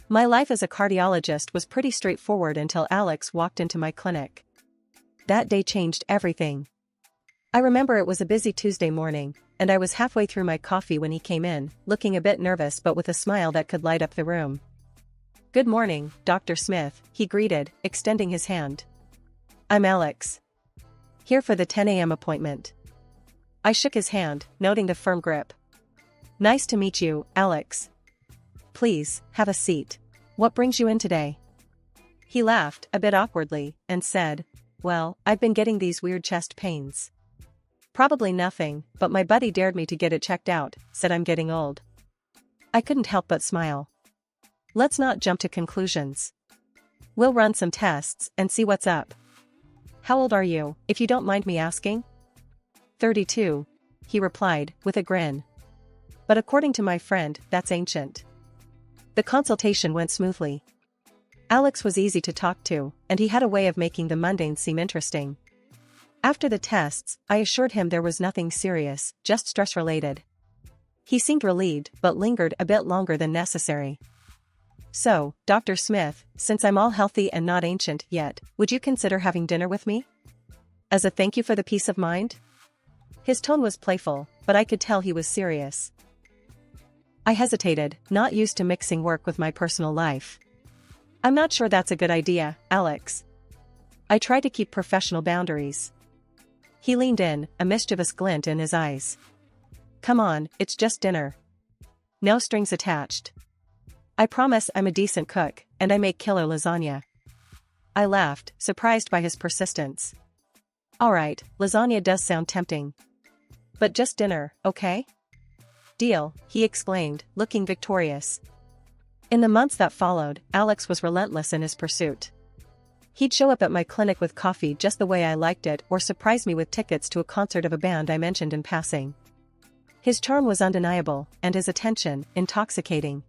My life as a cardiologist was pretty straightforward until Alex walked into my clinic. That day changed everything. I remember it was a busy Tuesday morning, and I was halfway through my coffee when he came in, looking a bit nervous but with a smile that could light up the room. "Good morning, Dr. Smith," he greeted, extending his hand. "I'm Alex. Here for the 10 a.m. appointment." I shook his hand, noting the firm grip. "Nice to meet you, Alex. Please, have a seat. What brings you in today?" He laughed, a bit awkwardly, and said, "Well, I've been getting these weird chest pains." "Probably nothing, but my buddy dared me to get it checked out," said I'm getting old. I couldn't help but smile. "Let's not jump to conclusions. We'll run some tests and see what's up. How old are you, if you don't mind me asking?" 32, he replied, with a grin. "But according to my friend, that's ancient." The consultation went smoothly. Alex was easy to talk to, and he had a way of making the mundane seem interesting. After the tests, I assured him there was nothing serious, just stress-related. He seemed relieved but lingered a bit longer than necessary. "So, Dr. Smith, since I'm all healthy and not ancient yet, would you consider having dinner with me? As a thank you for the peace of mind?" His tone was playful, but I could tell he was serious. I hesitated, not used to mixing work with my personal life. "I'm not sure that's a good idea, Alex." I tried to keep professional boundaries. He leaned in, a mischievous glint in his eyes. "Come on, it's just dinner. No strings attached. I promise I'm a decent cook, and I make killer lasagna." I laughed, surprised by his persistence. "Alright, lasagna does sound tempting. But just dinner, okay?" "Deal," he exclaimed, looking victorious. In the months that followed, Alex was relentless in his pursuit. He'd show up at my clinic with coffee just the way I liked it or surprise me with tickets to a concert of a band I mentioned in passing. His charm was undeniable, and his attention, intoxicating.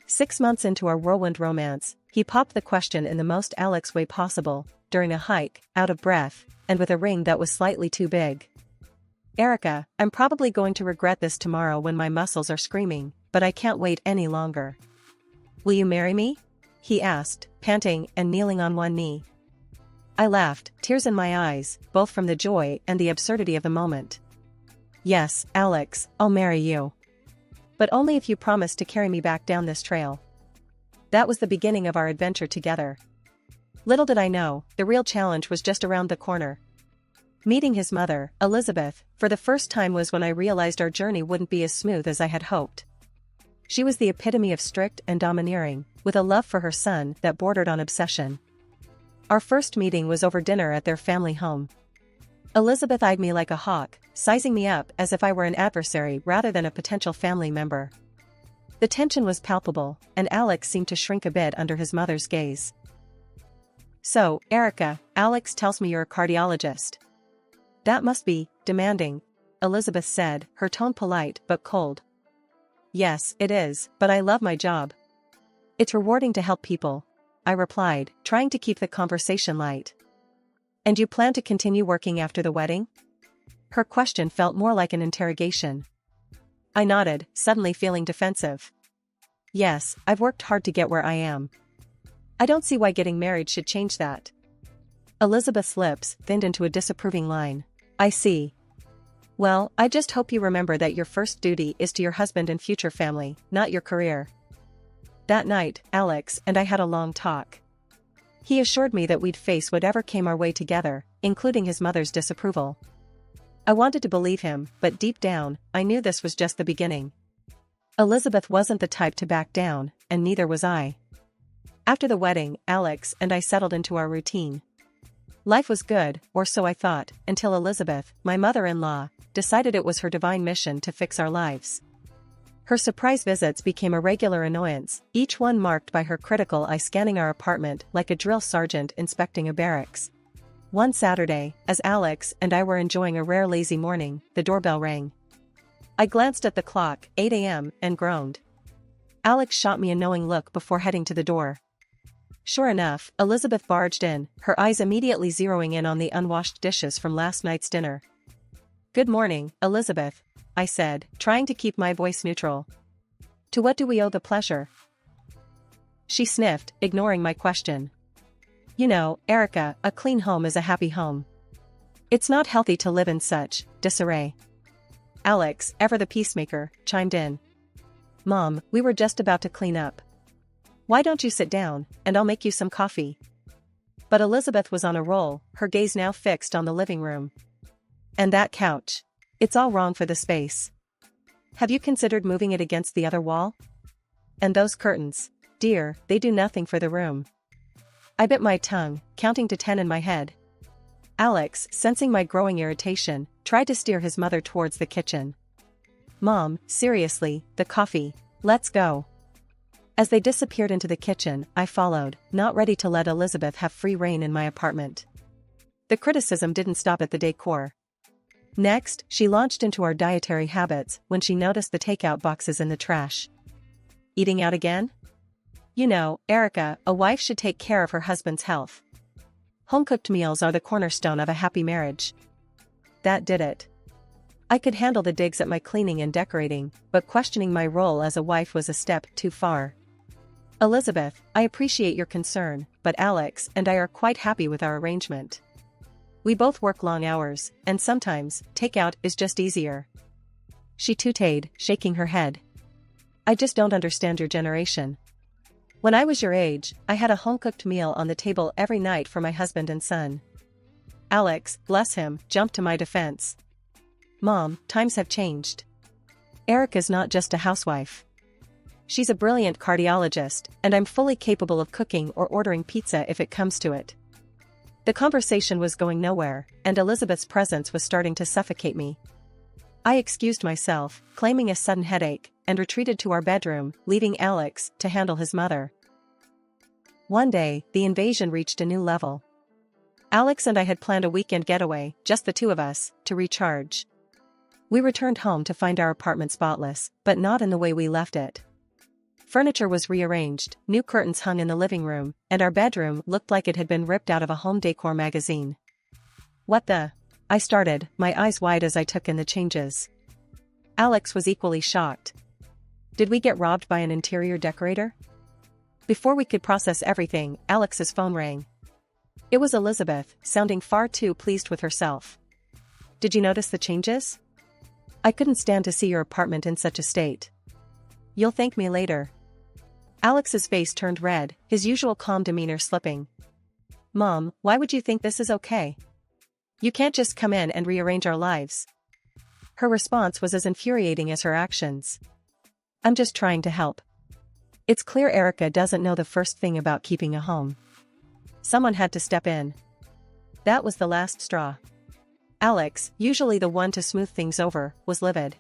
6 months into our whirlwind romance, he popped the question in the most Alex way possible, during a hike, out of breath, and with a ring that was slightly too big. "Erica, I'm probably going to regret this tomorrow when my muscles are screaming, but I can't wait any longer. Will you marry me?" he asked, panting and kneeling on one knee. I laughed, tears in my eyes, both from the joy and the absurdity of the moment. "Yes, Alex, I'll marry you. But only if you promise to carry me back down this trail." That was the beginning of our adventure together. Little did I know, the real challenge was just around the corner. Meeting his mother, Elizabeth, for the first time was when I realized our journey wouldn't be as smooth as I had hoped. She was the epitome of strict and domineering, with a love for her son that bordered on obsession. Our first meeting was over dinner at their family home. Elizabeth eyed me like a hawk, sizing me up as if I were an adversary rather than a potential family member. The tension was palpable, and Alex seemed to shrink a bit under his mother's gaze. "So, Erica, Alex tells me you're a cardiologist. That must be demanding," Elizabeth said, her tone polite but cold. "Yes, it is, but I love my job. It's rewarding to help people," I replied, trying to keep the conversation light. "And you plan to continue working after the wedding?" Her question felt more like an interrogation. I nodded, suddenly feeling defensive. "Yes, I've worked hard to get where I am. I don't see why getting married should change that." Elizabeth's lips thinned into a disapproving line. "I see. Well, I just hope you remember that your first duty is to your husband and future family, not your career." That night, Alex and I had a long talk. He assured me that we'd face whatever came our way together, including his mother's disapproval. I wanted to believe him, but deep down, I knew this was just the beginning. Elizabeth wasn't the type to back down, and neither was I. After the wedding, Alex and I settled into our routine. Life was good, or so I thought, until Elizabeth, my mother-in-law, decided it was her divine mission to fix our lives. Her surprise visits became a regular annoyance, each one marked by her critical eye scanning our apartment like a drill sergeant inspecting a barracks. One Saturday, as Alex and I were enjoying a rare lazy morning, the doorbell rang. I glanced at the clock, 8 a.m., and groaned. Alex shot me a knowing look before heading to the door. Sure enough, Elizabeth barged in, her eyes immediately zeroing in on the unwashed dishes from last night's dinner. "Good morning, Elizabeth," I said, trying to keep my voice neutral. "To what do we owe the pleasure?" She sniffed, ignoring my question. You know, Erica, a clean home is a happy home. It's not healthy to live in such disarray. Alex, ever the peacemaker, chimed in. Mom, we were just about to clean up. Why don't you sit down, and I'll make you some coffee? But Elizabeth was on a roll, her gaze now fixed on the living room. And that couch. It's all wrong for the space. Have you considered moving it against the other wall? And those curtains, dear, they do nothing for the room. I bit my tongue, counting to 10 in my head. Alex, sensing my growing irritation, tried to steer his mother towards the kitchen. Mom, seriously, the coffee. Let's go. As they disappeared into the kitchen, I followed, not ready to let Elizabeth have free rein in my apartment. The criticism didn't stop at the decor. Next, she launched into our dietary habits when she noticed the takeout boxes in the trash. Eating out again? You know, Erica, a wife should take care of her husband's health. Home-cooked meals are the cornerstone of a happy marriage. That did it. I could handle the digs at my cleaning and decorating, but questioning my role as a wife was a step too far. Elizabeth, I appreciate your concern, but Alex and I are quite happy with our arrangement. We both work long hours, and sometimes, takeout is just easier. She tooted, shaking her head. I just don't understand your generation. When I was your age, I had a home-cooked meal on the table every night for my husband and son. Alex, bless him, jumped to my defense. Mom, times have changed. Erica's not just a housewife. She's a brilliant cardiologist, and I'm fully capable of cooking or ordering pizza if it comes to it. The conversation was going nowhere, and Elizabeth's presence was starting to suffocate me. I excused myself, claiming a sudden headache, and retreated to our bedroom, leaving Alex to handle his mother. One day, the invasion reached a new level. Alex and I had planned a weekend getaway, just the two of us, to recharge. We returned home to find our apartment spotless, but not in the way we left it. Furniture was rearranged, new curtains hung in the living room, and our bedroom looked like it had been ripped out of a home decor magazine. What the? I started, my eyes wide as I took in the changes. Alex was equally shocked. Did we get robbed by an interior decorator? Before we could process everything, Alex's phone rang. It was Elizabeth, sounding far too pleased with herself. Did you notice the changes? I couldn't stand to see your apartment in such a state. You'll thank me later. Alex's face turned red, his usual calm demeanor slipping. Mom, why would you think this is okay? You can't just come in and rearrange our lives. Her response was as infuriating as her actions. I'm just trying to help. It's clear Erica doesn't know the first thing about keeping a home. Someone had to step in. That was the last straw. Alex, usually the one to smooth things over, was livid.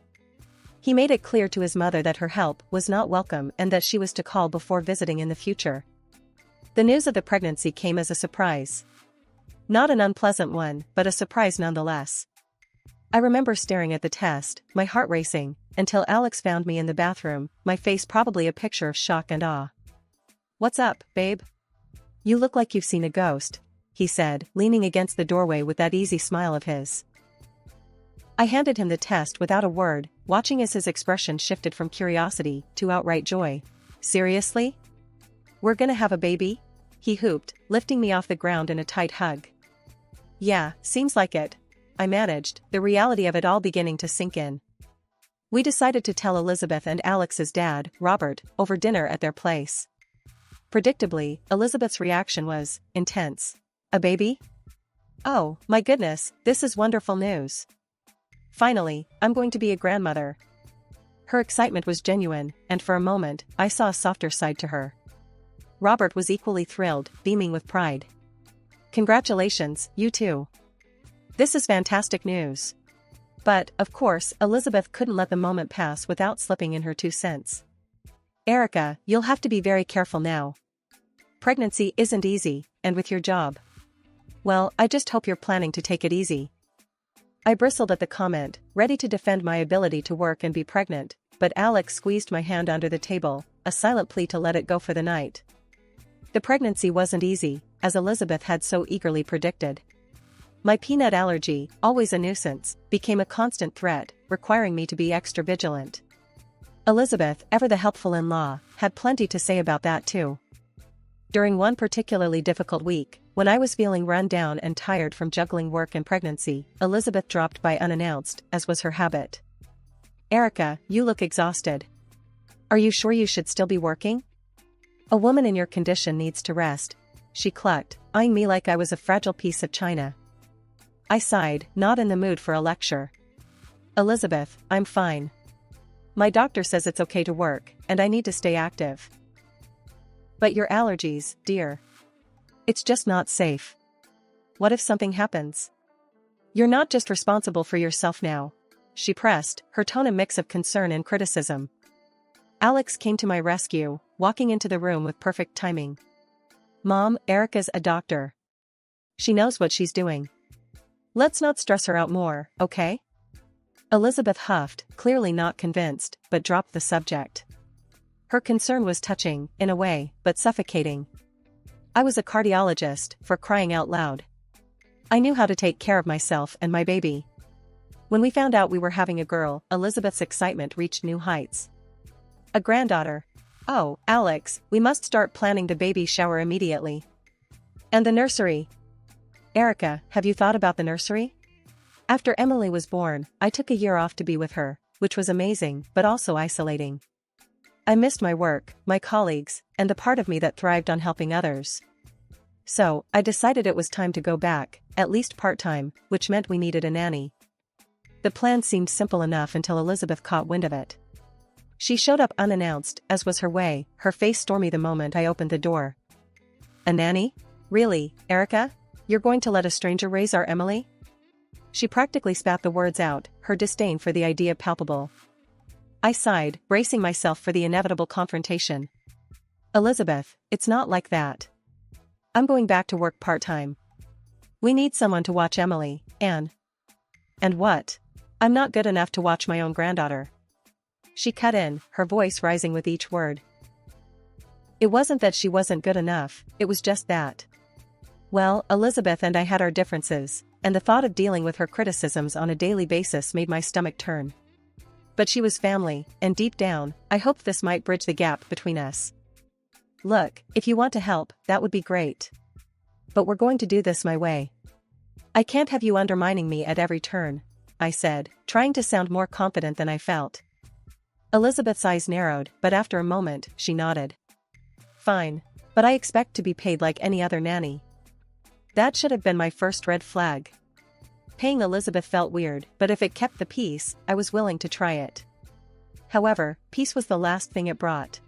He made it clear to his mother that her help was not welcome and that she was to call before visiting in the future. The news of the pregnancy came as a surprise. Not an unpleasant one, but a surprise nonetheless. I remember staring at the test, my heart racing, until Alex found me in the bathroom, my face probably a picture of shock and awe. What's up, babe? You look like you've seen a ghost, he said, leaning against the doorway with that easy smile of his. I handed him the test without a word, watching as his expression shifted from curiosity to outright joy. Seriously? We're gonna have a baby? He hooped, lifting me off the ground in a tight hug. Yeah, seems like it. I managed, the reality of it all beginning to sink in. We decided to tell Elizabeth and Alex's dad, Robert, over dinner at their place. Predictably, Elizabeth's reaction was intense. A baby? Oh, my goodness, this is wonderful news. Finally, I'm going to be a grandmother. Her excitement was genuine, and for a moment, I saw a softer side to her. Robert was equally thrilled, beaming with pride. Congratulations, you too. This is fantastic news. But, of course, Elizabeth couldn't let the moment pass without slipping in her 2 cents. Erica, you'll have to be very careful now. Pregnancy isn't easy, and with your job. Well, I just hope you're planning to take it easy. I bristled at the comment, ready to defend my ability to work and be pregnant, but Alex squeezed my hand under the table, a silent plea to let it go for the night. The pregnancy wasn't easy, as Elizabeth had so eagerly predicted. My peanut allergy, always a nuisance, became a constant threat, requiring me to be extra vigilant. Elizabeth, ever the helpful in-law, had plenty to say about that too. During one particularly difficult week, when I was feeling run down and tired from juggling work and pregnancy, Elizabeth dropped by unannounced, as was her habit. "Erica, you look exhausted. Are you sure you should still be working? A woman in your condition needs to rest," she clucked, eyeing me like I was a fragile piece of china. I sighed, not in the mood for a lecture. "Elizabeth, I'm fine. My doctor says it's okay to work, and I need to stay active." "But your allergies, dear. It's just not safe. What if something happens? You're not just responsible for yourself now," she pressed, her tone a mix of concern and criticism. Alex came to my rescue, walking into the room with perfect timing. "Mom, Erica's a doctor. She knows what she's doing. Let's not stress her out more, okay?" Elizabeth huffed, clearly not convinced, but dropped the subject. Her concern was touching, in a way, but suffocating. I was a cardiologist, for crying out loud. I knew how to take care of myself and my baby. When we found out we were having a girl, Elizabeth's excitement reached new heights. "A granddaughter. Oh, Alex, we must start planning the baby shower immediately. And the nursery. Erica, have you thought about the nursery?" After Emily was born, I took a year off to be with her, which was amazing but also isolating. I missed my work, my colleagues, and the part of me that thrived on helping others. So, I decided it was time to go back, at least part-time, which meant we needed a nanny. The plan seemed simple enough until Elizabeth caught wind of it. She showed up unannounced, as was her way, her face stormy the moment I opened the door. "A nanny? Really, Erica? You're going to let a stranger raise our Emily?" She practically spat the words out, her disdain for the idea palpable. I sighed, bracing myself for the inevitable confrontation. "Elizabeth, it's not like that. I'm going back to work part-time. We need someone to watch Emily, and what? I'm not good enough to watch my own granddaughter." She cut in, her voice rising with each word. It wasn't that she wasn't good enough, it was just that. Well, Elizabeth and I had our differences, and the thought of dealing with her criticisms on a daily basis made my stomach turn. But she was family, and deep down, I hoped this might bridge the gap between us. "Look, if you want to help, that would be great. But we're going to do this my way. I can't have you undermining me at every turn," I said, trying to sound more confident than I felt. Elizabeth's eyes narrowed, but after a moment, she nodded. "Fine. But I expect to be paid like any other nanny." That should have been my first red flag. Paying Elizabeth felt weird, but if it kept the peace, I was willing to try it. However, peace was the last thing it brought.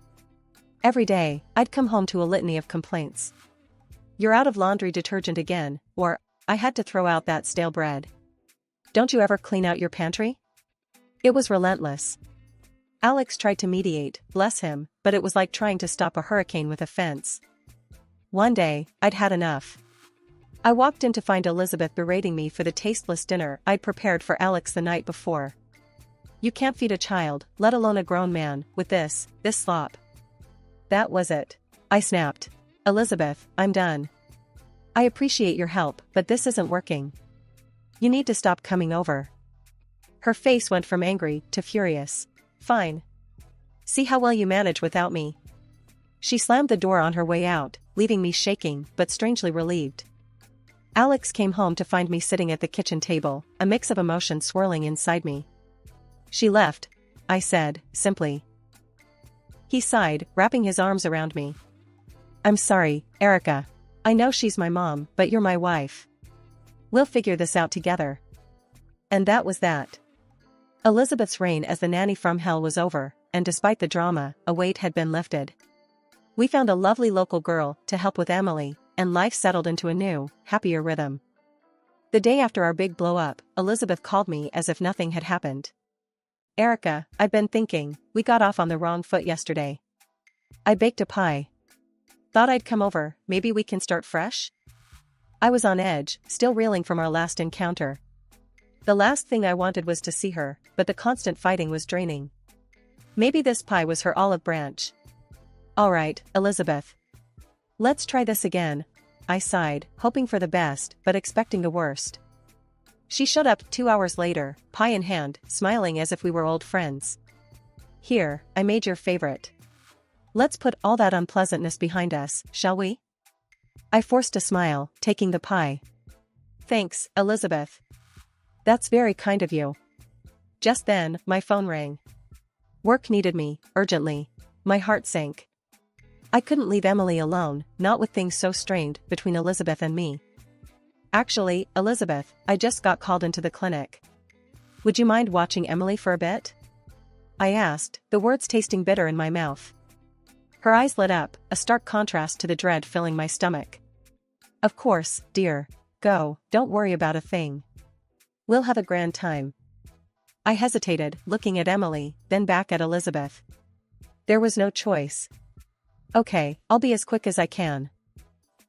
Every day, I'd come home to a litany of complaints. "You're out of laundry detergent again," or, "I had to throw out that stale bread. Don't you ever clean out your pantry?" It was relentless. Alex tried to mediate, bless him, but it was like trying to stop a hurricane with a fence. One day, I'd had enough. I walked in to find Elizabeth berating me for the tasteless dinner I'd prepared for Alex the night before. "You can't feed a child, let alone a grown man, with this slop." That was it. I snapped. "Elizabeth, I'm done. I appreciate your help, but this isn't working. You need to stop coming over." Her face went from angry to furious. "Fine. See how well you manage without me." She slammed the door on her way out, leaving me shaking but strangely relieved. Alex came home to find me sitting at the kitchen table, a mix of emotions swirling inside me. "She left," I said, simply. He sighed, wrapping his arms around me. "I'm sorry, Erica. I know she's my mom, but you're my wife. We'll figure this out together." And that was that. Elizabeth's reign as the nanny from hell was over, and despite the drama, a weight had been lifted. We found a lovely local girl to help with Emily, and life settled into a new, happier rhythm. The day after our big blow-up, Elizabeth called me as if nothing had happened. "Erica, I've been thinking, we got off on the wrong foot yesterday. I baked a pie. Thought I'd come over, maybe we can start fresh?" I was on edge, still reeling from our last encounter. The last thing I wanted was to see her, but the constant fighting was draining. Maybe this pie was her olive branch. "All right, Elizabeth. Let's try this again," I sighed, hoping for the best, but expecting the worst. She showed up 2 hours later, pie in hand, smiling as if we were old friends. "Here, I made your favorite." Let's put all that unpleasantness behind us, shall we? I forced a smile, taking the pie. Thanks, Elizabeth. That's very kind of you. Just then, my phone rang. Work needed me, urgently. My heart sank. I couldn't leave Emily alone, not with things so strained between Elizabeth and me. Actually, Elizabeth, I just got called into the clinic. Would you mind watching Emily for a bit? I asked, the words tasting bitter in my mouth. Her eyes lit up, a stark contrast to the dread filling my stomach. Of course, dear. Go, don't worry about a thing. We'll have a grand time. I hesitated, looking at Emily, then back at Elizabeth. There was no choice. Okay, I'll be as quick as I can.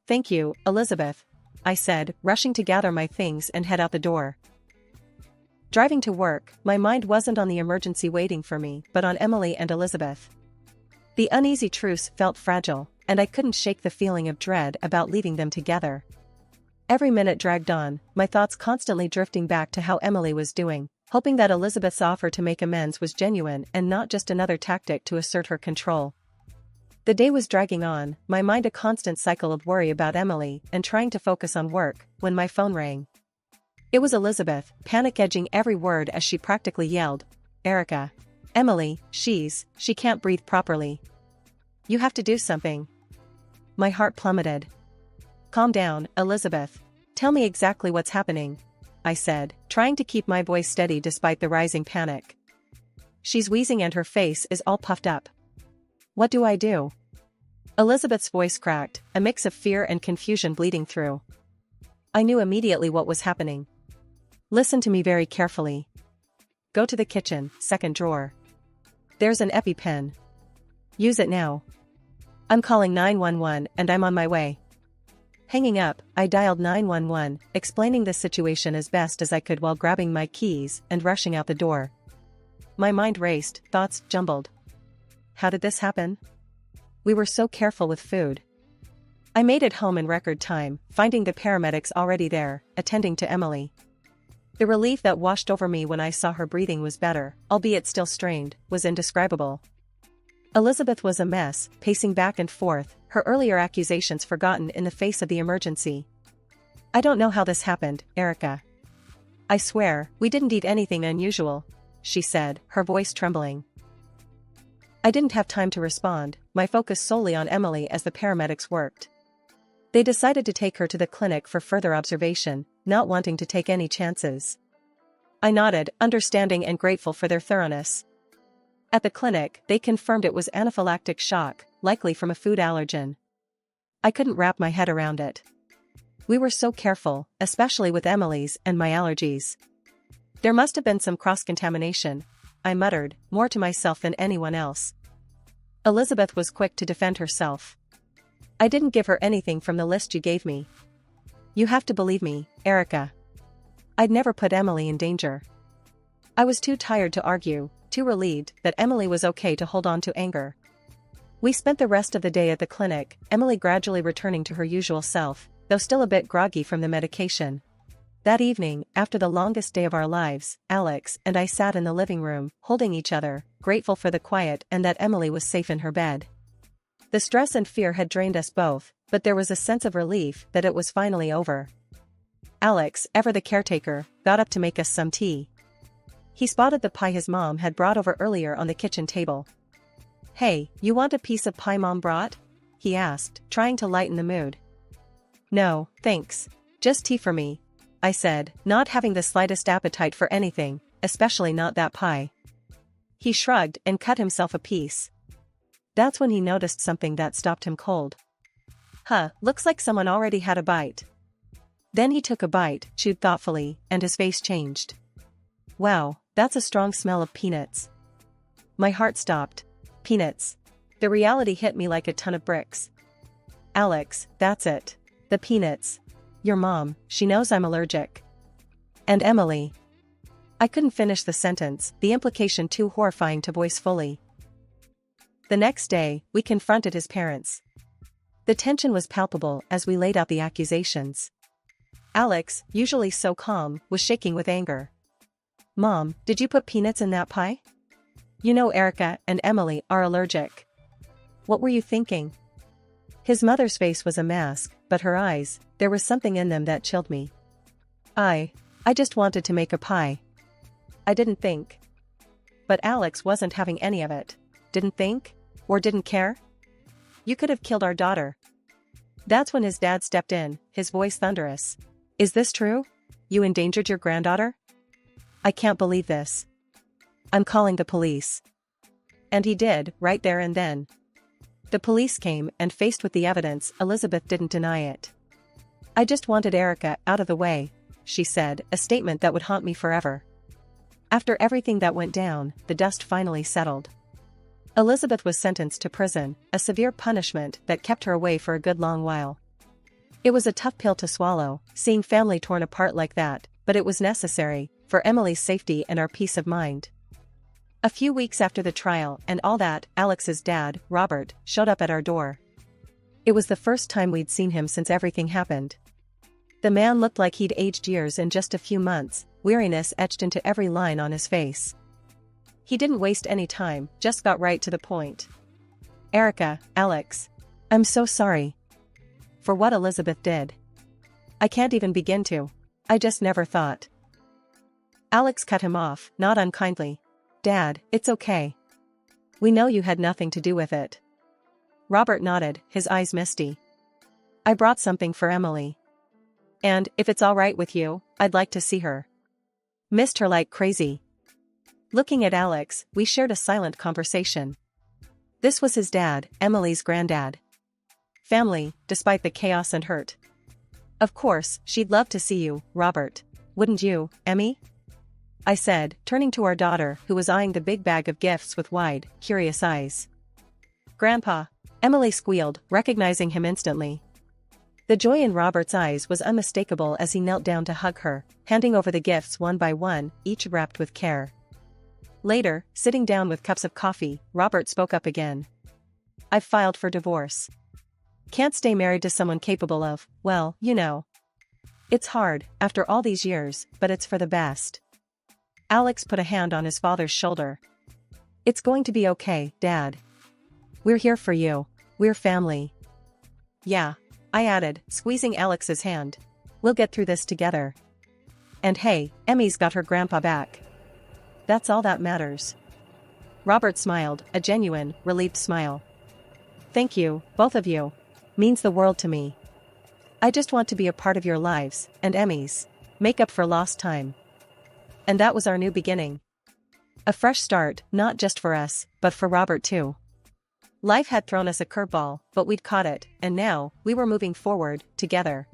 Thank you, Elizabeth, I said, rushing to gather my things and head out the door. Driving to work, my mind wasn't on the emergency waiting for me, but on Emily and Elizabeth. The uneasy truce felt fragile, and I couldn't shake the feeling of dread about leaving them together. Every minute dragged on, my thoughts constantly drifting back to how Emily was doing, hoping that Elizabeth's offer to make amends was genuine and not just another tactic to assert her control. The day was dragging on, my mind a constant cycle of worry about Emily and trying to focus on work, when my phone rang. It was Elizabeth, panic-edging every word as she practically yelled, "Erica. Emily, she can't breathe properly. You have to do something." My heart plummeted. Calm down, Elizabeth. Tell me exactly what's happening, I said, trying to keep my voice steady despite the rising panic. She's wheezing and her face is all puffed up. What do I do? Elizabeth's voice cracked, a mix of fear and confusion bleeding through. I knew immediately what was happening. Listen to me very carefully. Go to the kitchen, second drawer. There's an EpiPen. Use it now. I'm calling 911 and I'm on my way. Hanging up, I dialed 911, explaining the situation as best as I could while grabbing my keys and rushing out the door. My mind raced, thoughts jumbled. How did this happen? We were so careful with food. I made it home in record time, finding the paramedics already there, attending to Emily. The relief that washed over me when I saw her breathing was better, albeit still strained, was indescribable. Elizabeth was a mess, pacing back and forth, her earlier accusations forgotten in the face of the emergency. I don't know how this happened, Erica. I swear, we didn't eat anything unusual, she said, her voice trembling. I didn't have time to respond, my focus solely on Emily as the paramedics worked. They decided to take her to the clinic for further observation, not wanting to take any chances. I nodded, understanding and grateful for their thoroughness. At the clinic, they confirmed it was anaphylactic shock, likely from a food allergen. I couldn't wrap my head around it. We were so careful, especially with Emily's and my allergies. There must have been some cross-contamination, I muttered, more to myself than anyone else. Elizabeth was quick to defend herself. I didn't give her anything from the list you gave me. You have to believe me, Erica. I'd never put Emily in danger. I was too tired to argue, too relieved that Emily was okay to hold on to anger. We spent the rest of the day at the clinic, Emily gradually returning to her usual self, though still a bit groggy from the medication. That evening, after the longest day of our lives, Alex and I sat in the living room, holding each other, grateful for the quiet and that Emily was safe in her bed. The stress and fear had drained us both, but there was a sense of relief that it was finally over. Alex, ever the caretaker, got up to make us some tea. He spotted the pie his mom had brought over earlier on the kitchen table. "Hey, you want a piece of pie Mom brought?" he asked, trying to lighten the mood. "No, thanks. Just tea for me," I said, not having the slightest appetite for anything, especially not that pie. He shrugged and cut himself a piece. That's when he noticed something that stopped him cold. Looks like someone already had a bite. Then he took a bite, chewed thoughtfully, and his face changed. Wow, that's a strong smell of peanuts. My heart stopped. Peanuts. The reality hit me like a ton of bricks. Alex, that's it. The peanuts. Your mom, she knows I'm allergic. And Emily. I couldn't finish the sentence, the implication too horrifying to voice fully. The next day, we confronted his parents. The tension was palpable as we laid out the accusations. Alex, usually so calm, was shaking with anger. "Mom, did you put peanuts in that pie? You know Erica and Emily are allergic." What were you thinking? His mother's face was a mask, but her eyes, there was something in them that chilled me. I just wanted to make a pie. I didn't think. But Alex wasn't having any of it. Didn't think? Or didn't care? You could have killed our daughter. That's when his dad stepped in, his voice thunderous. Is this true? You endangered your granddaughter? I can't believe this. I'm calling the police. And he did, right there and then. The police came, and faced with the evidence, Elizabeth didn't deny it. I just wanted Erica out of the way, she said, a statement that would haunt me forever. After everything that went down, the dust finally settled. Elizabeth was sentenced to prison, a severe punishment that kept her away for a good long while. It was a tough pill to swallow, seeing family torn apart like that, but it was necessary, for Emily's safety and our peace of mind. A few weeks after the trial and all that, Alex's dad, Robert, showed up at our door. It was the first time we'd seen him since everything happened. The man looked like he'd aged years in just a few months, weariness etched into every line on his face. He didn't waste any time, just got right to the point. Erica, Alex. I'm so sorry. For what Elizabeth did. I can't even begin to. I just never thought. Alex cut him off, not unkindly. Dad, it's okay. We know you had nothing to do with it. Robert nodded, his eyes misty. I brought something for Emily. And, if it's all right with you, I'd like to see her. Missed her like crazy. Looking at Alex, we shared a silent conversation. This was his dad, Emily's granddad. Family, despite the chaos and hurt. Of course, she'd love to see you, Robert. Wouldn't you, Emmy? I said, turning to our daughter, who was eyeing the big bag of gifts with wide, curious eyes. Grandpa, Emily squealed, recognizing him instantly. The joy in Robert's eyes was unmistakable as he knelt down to hug her, handing over the gifts one by one, each wrapped with care. Later, sitting down with cups of coffee, Robert spoke up again. I've filed for divorce. Can't stay married to someone capable of, well, you know. It's hard, after all these years, but it's for the best. Alex put a hand on his father's shoulder. It's going to be okay, Dad. We're here for you. We're family. Yeah, I added, squeezing Alex's hand. We'll get through this together. And hey, Emmy's got her grandpa back. That's all that matters. Robert smiled, a genuine, relieved smile. Thank you, both of you. Means the world to me. I just want to be a part of your lives, and Emmy's. Make up for lost time. And that was our new beginning. A fresh start, not just for us, but for Robert too. Life had thrown us a curveball, but we'd caught it, and now, we were moving forward, together.